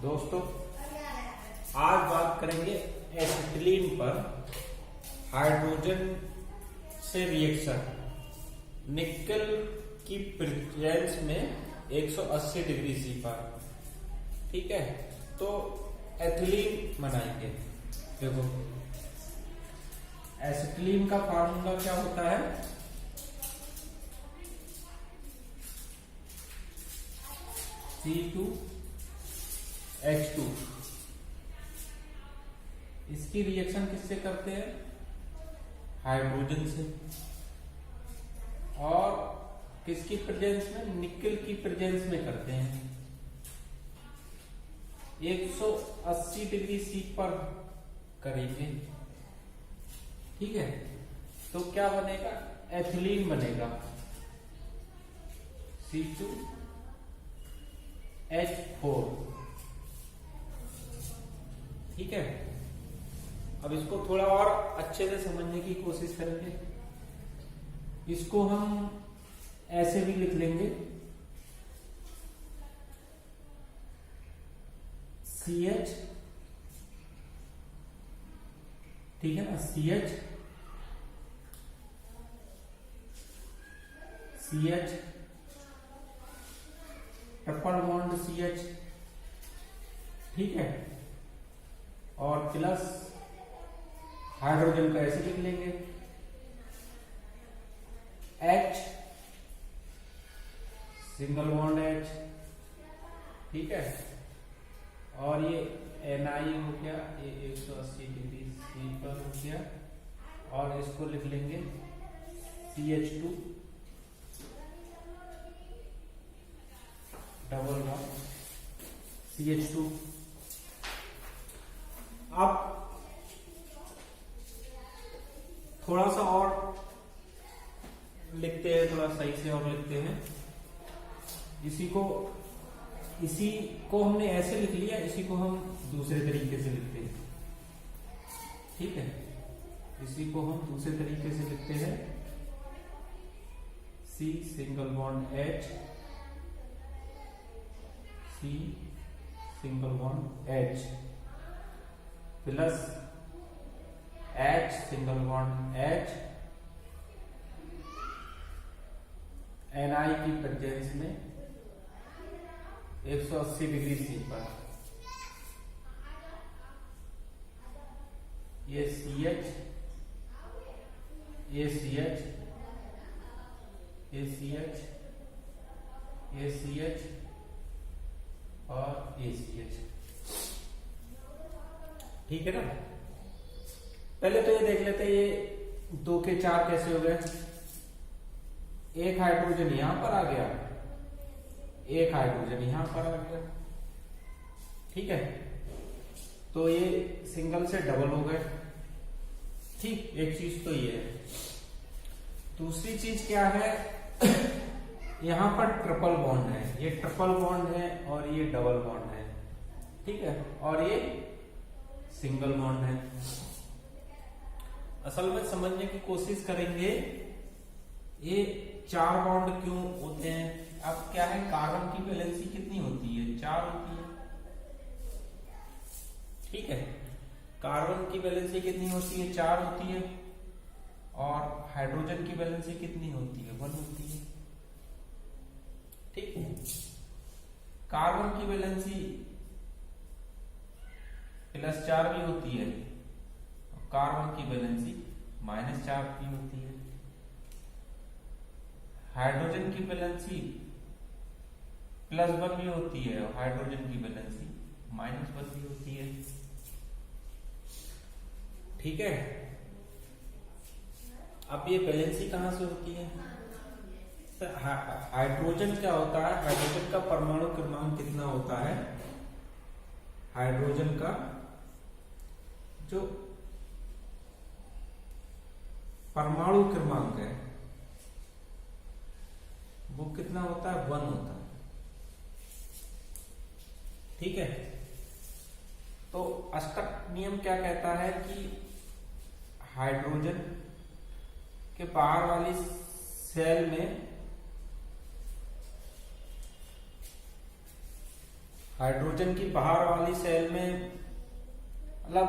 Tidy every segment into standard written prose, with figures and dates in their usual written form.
दोस्तों आज बात करेंगे एसिटिलीन पर हाइड्रोजन से रिएक्शन निकल की प्रेजेंस में 180 डिग्री सी पर। ठीक है, तो एथिलीन बनाएंगे। देखो एसिटिलीन का फार्मूला क्या होता है, C2H2। इसकी रिएक्शन किससे करते हैं, हाइड्रोजन से, और किसकी प्रेजेंस में, निकल की प्रेजेंस में करते हैं। 180 डिग्री सी पर करेंगे। ठीक है, तो क्या बनेगा, एथिलीन बनेगा, C2H4। ठीक है, अब इसको थोड़ा और अच्छे से समझने की कोशिश करेंगे। इसको हम ऐसे भी लिख लेंगे, CH, ठीक है ना, CH ट्रिपल बॉन्ड CH, ठीक है, और प्लस हाइड्रोजन का ऐसे लिख लेंगे, H सिंगल बॉन्ड H, ठीक है, और ये Ni हो गया, ये 180 डिग्री सी पर हो गया, और इसको लिख लेंगे CH2 डबल बॉन्ड CH2। अब थोड़ा सा और लिखते हैं, थोड़ा सही से और लिखते हैं। इसी को हमने ऐसे लिख लिया, इसी को हम दूसरे तरीके से लिखते हैं। ठीक है, इसी को हम दूसरे तरीके से लिखते हैं, C single bond H, C single bond H plus H single bond H, Ni की प्रेजेंस में 180 डिग्री सी पर। ये CH, ये CH, ये CH, ये CH और ये CH। ठीक है ना, पहले तो ये देख लेते हैं, ये 2 के 4 कैसे हो गए। एक हाइड्रोजन यहां पर आ गया, एक हाइड्रोजन यहां पर आ गया। ठीक है, तो ये सिंगल से डबल हो गए। ठीक, एक चीज तो ये है। दूसरी चीज क्या है, यहां पर ट्रिपल बॉन्ड है, ये ट्रिपल बॉन्ड है और ये डबल बॉन्ड है। ठीक है, और ये सिंगल बॉन्ड है। असल में समझने की कोशिश करेंगे, ये 4 बॉन्ड क्यों होते हैं। अब क्या है, कार्बन की वैलेंसी कितनी होती है, 4 होती है। ठीक है, कार्बन की वैलेंसी कितनी होती है, 4 होती है, और हाइड्रोजन की वैलेंसी कितनी होती है, 1 होती है। ठीक, कार्बन की वैलेंसी +4 भी होती है, कार्बन की वैलेंसी -4 भी होती है। हाइड्रोजन की वैलेंसी +1 भी होती है, और हाइड्रोजन की वैलेंसी -1 भी होती है। ठीक है, अब ये वैलेंसी कहां से होती है, हाइड्रोजन क्या होता है, हाइड्रोजन का परमाणु क्रमांक कितना होता है, हाइड्रोजन का जो परमाणु क्रमांक है वो कितना होता है, 1 होता है। ठीक है, तो अष्टक नियम क्या कहता है कि हाइड्रोजन के बाहर वाली सेल में हाइड्रोजन की बाहर वाली सेल में मतलब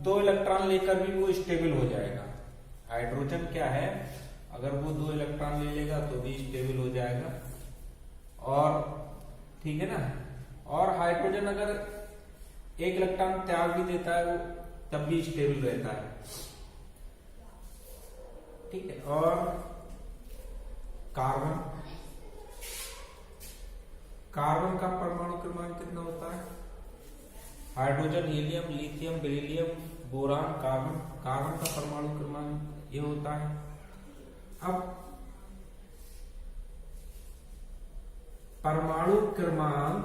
2 इलेक्ट्रॉन लेकर भी वो स्टेबल हो जाएगा। हाइड्रोजन क्या है, अगर वो 2 इलेक्ट्रॉन ले लेगा तो भी स्टेबल हो जाएगा, और ठीक है ना। और हाइड्रोजन अगर 1 इलेक्ट्रॉन त्याग भी देता है वो तब भी स्टेबल रहता है, ठीक है। और कार्बन का परमाणु क्रमांक कितना होता है? Hydrogen, helium, lithium, beryllium, boron, carbon का परमाणु क्रमांक ये होता है। अब परमाणु क्रमांक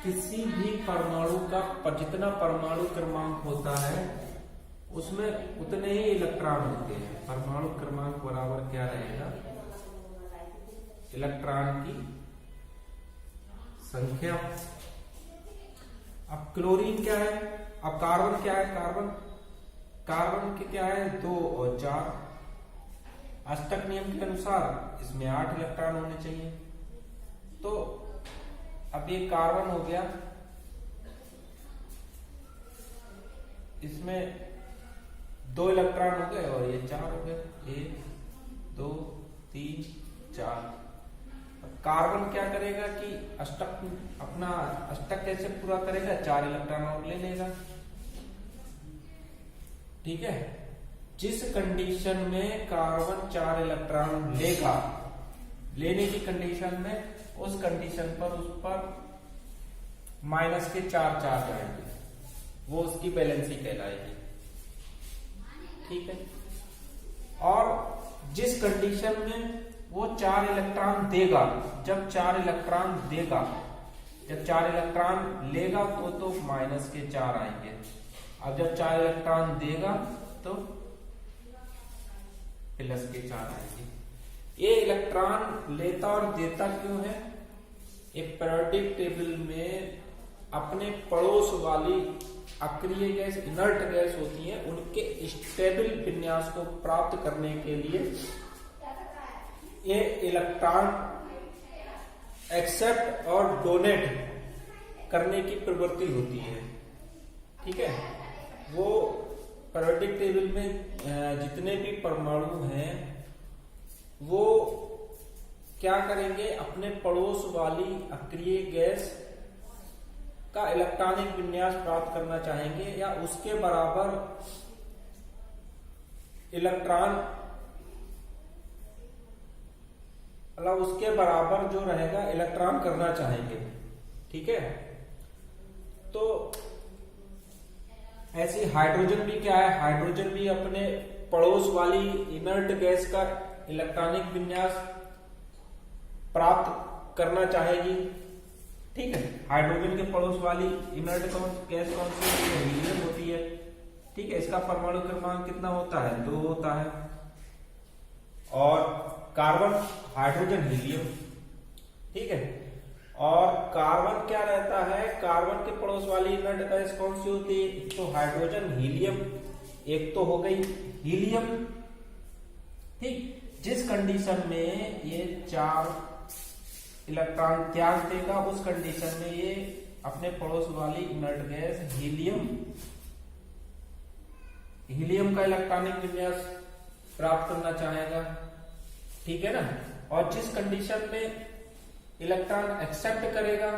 किसी भी परमाणु का जितना परमाणु क्रमांक होता है उसमें उतने ही इलेक्ट्रॉन होते हैं। परमाणु क्रमांक बराबर क्या रहेगा? इलेक्ट्रॉन की संख्या। अब क्लोरीन क्या है? अब कार्बन क्या है? कार्बन के क्या है? 2 और 4। अष्टक नियम के अनुसार इसमें 8 इलेक्ट्रॉन होने चाहिए। तो अब ये कार्बन हो गया, इसमें 2 इलेक्ट्रॉन हो गए और ये 4 हो गए। 1 2 3 4। कार्बन क्या करेगा कि अपना अष्टक कैसे पूरा करेगा? 4 इलेक्ट्रॉन और ले लेगा, ठीक है। जिस कंडीशन में कार्बन 4 इलेक्ट्रॉन लेगा, लेने की कंडीशन में, उस कंडीशन पर उस पर माइनस के 4 चार्ज आएंगे, वो उसकी बैलेंसी कहलाएगी, ठीक है। और जिस कंडीशन में वो 4 इलेक्ट्रॉन देगा, जब 4 इलेक्ट्रॉन लेगा तो माइनस के 4 आएंगे। अब जब 4 इलेक्ट्रॉन देगा तो प्लस के 4 आएंगे। ये इलेक्ट्रॉन लेता और देता क्यों है? एक पीरियोडिक टेबल में अपने पड़ोस वाली अक्रिय गैस, इनर्ट गैस होती है, उनके स्टेबल विन्यास को प्राप्त करने के लिए ये इलेक्ट्रॉन एक्सेप्ट और डोनेट करने की प्रवृत्ति होती है, ठीक है। वो पीरियोडिक टेबल में जितने भी परमाणु हैं वो क्या करेंगे? अपने पड़ोस वाली अक्रिय गैस का इलेक्ट्रॉनिक विन्यास प्राप्त करना चाहेंगे, या उसके बराबर इलेक्ट्रॉन, मतलब उसके बराबर जो रहेगा इलेक्ट्रॉन करना चाहेंगे, ठीक है। तो ऐसी हाइड्रोजन भी क्या है? हाइड्रोजन भी अपने पड़ोस वाली इनर्ट गैस का इलेक्ट्रॉनिक विन्यास प्राप्त करना चाहेगी, ठीक है। हाइड्रोजन के पड़ोस वाली इनर्ट गैस कौन सी होती है? हीलियम होती है, ठीक है। इसका परमाणु क्रमांक कितना होता है? 2 होता है। और कार्बन, हाइड्रोजन, हीलियम, ठीक है। और कार्बन क्या रहता है? कार्बन के पड़ोस वाली इनर्ट गैस कौन सी होती है? तो हाइड्रोजन, हीलियम, एक तो हो गई हीलियम, ठीक। जिस कंडीशन में ये 4 इलेक्ट्रॉन त्याग देगा, उस कंडीशन में ये अपने पड़ोस वाली इनर्ट गैस हीलियम का इलेक्ट्रॉनिक विन्यास प्राप्त करना चाहेगा, ठीक है ना। और जिस कंडीशन में इलेक्ट्रॉन एक्सेप्ट करेगा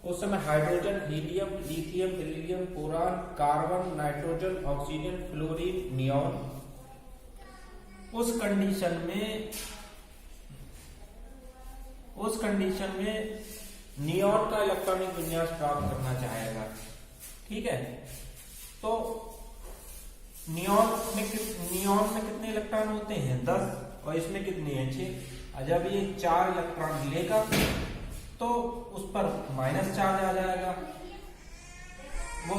उस समय hydrogen, helium, lithium, beryllium, boron, carbon, nitrogen, oxygen, fluorine, neon, उस कंडीशन में नियॉन का इलेक्ट्रॉनिक विन्यास प्राप्त करना चाहेगा, ठीक है। तो नियॉन में कितने इलेक्ट्रॉन होते हैं? 10, और इसमें कितने हैं? 6। जब ये 4 इलेक्ट्रॉन लेगा तो उस पर माइनस चार्ज आ जाएगा। वो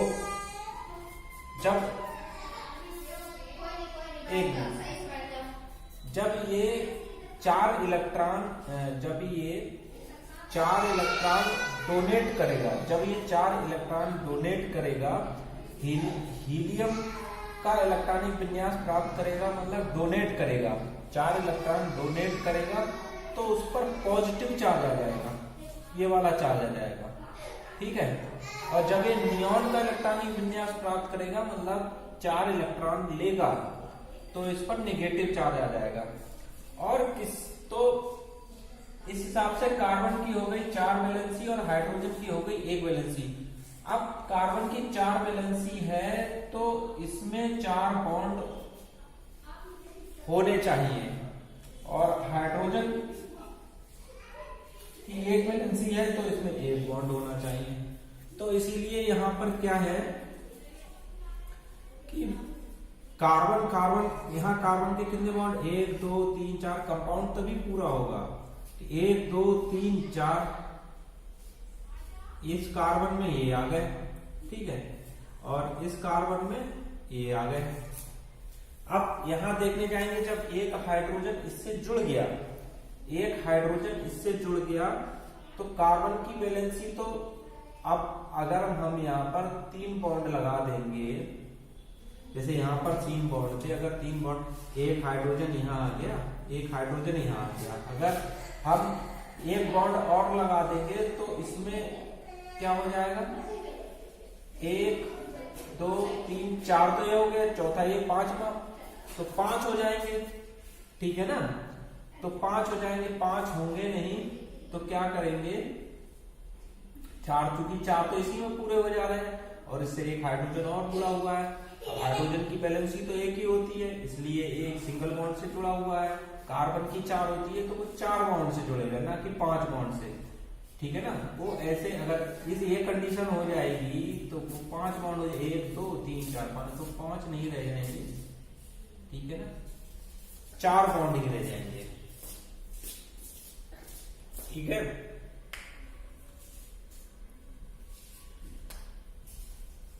जब ये 4 इलेक्ट्रॉन डोनेट करेगा, हीलियम का इलेक्ट्रॉनिक विन्यास प्राप्त करेगा, मतलब डोनेट करेगा, 4 इलेक्ट्रॉन डोनेट करेगा तो उस पर पॉजिटिव चार्ज आ जाएगा, ये वाला चार्ज आ जाएगा, ठीक है। और जब ये नियॉन का इलेक्ट्रॉनिक विन्यास प्राप्त करेगा, मतलब 4 इलेक्ट्रॉन लेगा, तो इस पर नेगेटिव चार्ज आ जाएगा। और तो इस हिसाब से कार्बन की हो गई 4 वैलेंसी और हाइड्रोजन की हो गई 1 वैलेंसी। अब कार्बन की 4 वैलेंसी है तो इसमें 4 बॉन्ड होने चाहिए, और हाइड्रोजन की 1 वैलेंसी है तो इसमें 1 बॉन्ड होना चाहिए। तो इसीलिए यहां पर क्या है कि कार्बन यहां कार्बन के कितने बॉन्ड, 1 2 3 4, कंपाउंड तभी पूरा होगा। 1 2 3 4, इस कार्बन में ये आ गए, ठीक है, और इस कार्बन में ये आ गए। अब यहां देखने जाएंगे, जब एक हाइड्रोजन इससे जुड़ गया, एक हाइड्रोजन इससे जुड़ गया, तो कार्बन की वैलेंसी तो अब अगर हम यहां पर 3 बॉन्ड लगा देंगे, जैसे यहां पर 3 बॉन्ड थे, अगर 3 बॉन्ड, एक हाइड्रोजन यहां आ गया, एक हाइड्रोजन यहां आ गया, अगर हम 1 बॉन्ड और लगा देंगे तो इसमें क्या हो जाएगा, 1 2 3 4 तो ये हो गया, चौथा ये 5वां, तो 5 हो जाएंगे, ठीक है ना। तो 5 हो जाएंगे, 5 होंगे नहीं तो क्या करेंगे, 4, चूंकि 4 तो इसी में पूरे हो जा रहे हैं, और इससे एक हाइड्रोजन और जुड़ा हुआ है। हाइड्रोजन की वैलेंसी तो एक ही होती है, इसलिए एक सिंगल बॉन्ड से जुड़ा हुआ है। कार्बन की 4 होती है तो वो 4 बॉन्ड से जुड़ेगा, ना कि 5 बॉन्ड से, ठीक है ना। वो ऐसे अगर इस ये कंडीशन हो जाएगी तो 5 बॉन्ड हो जाए, 1 2 3 4 5, तो 5 नहीं रह जाएंगे, ठीक है ना, 4 बॉन्ड ही रह जाएंगे, ठीक है।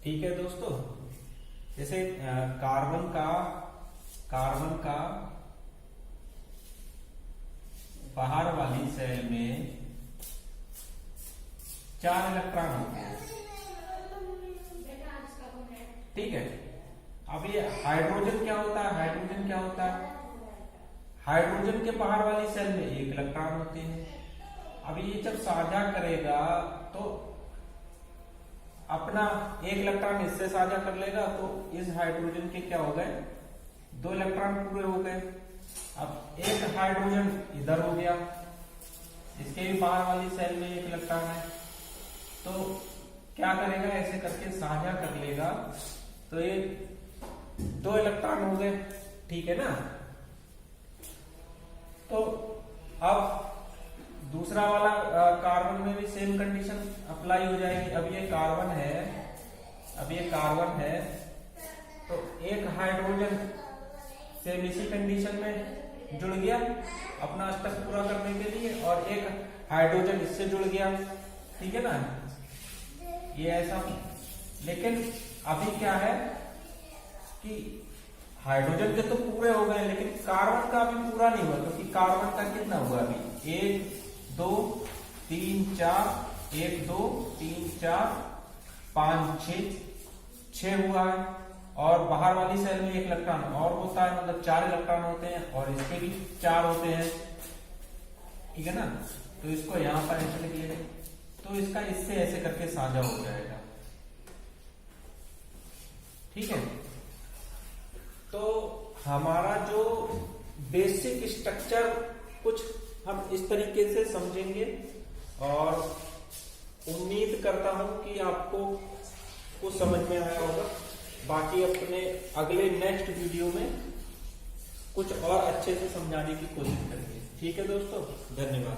ठीक है दोस्तों, जैसे कार्बन का बाहर वाली सेल में 4 इलेक्ट्रॉन होते हैं, ठीक है। अब ये हाइड्रोजन क्या होता है, हाइड्रोजन के बाहर वाली सेल में 1 इलेक्ट्रॉन होते हैं। अब ये जब साझा करेगा तो अपना 1 इलेक्ट्रॉन इससे साझा कर लेगा, तो इस हाइड्रोजन के क्या हो गए, 2 इलेक्ट्रॉन पूरे हो गए। अब एक हाइड्रोजन इधर हो गया, इसके भी बाहर वाली सेल में 1 इलेक्ट्रॉन है, तो क्या करेगा, ऐसे करके साझा कर लेगा, तो ये 2 इलेक्ट्रॉन हो गए, ठीक है ना। तो अब दूसरा वाला कार्बन में भी सेम कंडीशन अप्लाई हो जाएगी। अब ये कार्बन है, तो एक हाइड्रोजन सेम इसी कंडीशन में जुड़ गया अपना स्टेप पूरा करने के लिए, और एक हाइड्रोजन इससे जुड़ गया, ठीक है ना, ये ऐसा। लेकिन अभी क्या है कि हाइड्रोजन के तो पूरे हो गए, लेकिन कार्बन का अभी पूरा नहीं हुआ, क्योंकि कार्बन का कितना हुआ अभी, 1 2 3 4, 1 2 3 4 5 6 हुआ है, और बाहर वाली सेल में 1 इलेक्ट्रॉन और होता है, मतलब 4 इलेक्ट्रॉन होते हैं, और इसके भी 4 होते हैं, ठीक है ना। तो इसको यहां पर ऐसे लिख लेंगे, तो इसका इससे ऐसे करके साझा हो जाएगा, ठीक है। तो हमारा जो बेसिक स्ट्रक्चर कुछ हम इस तरीके से समझेंगे, और उम्मीद करता हूं कि आपको कुछ समझ में आया होगा। बाकी अपने अगले नेक्स्ट वीडियो में कुछ और अच्छे से समझाने की कोशिश करेंगे, ठीक है दोस्तों, धन्यवाद।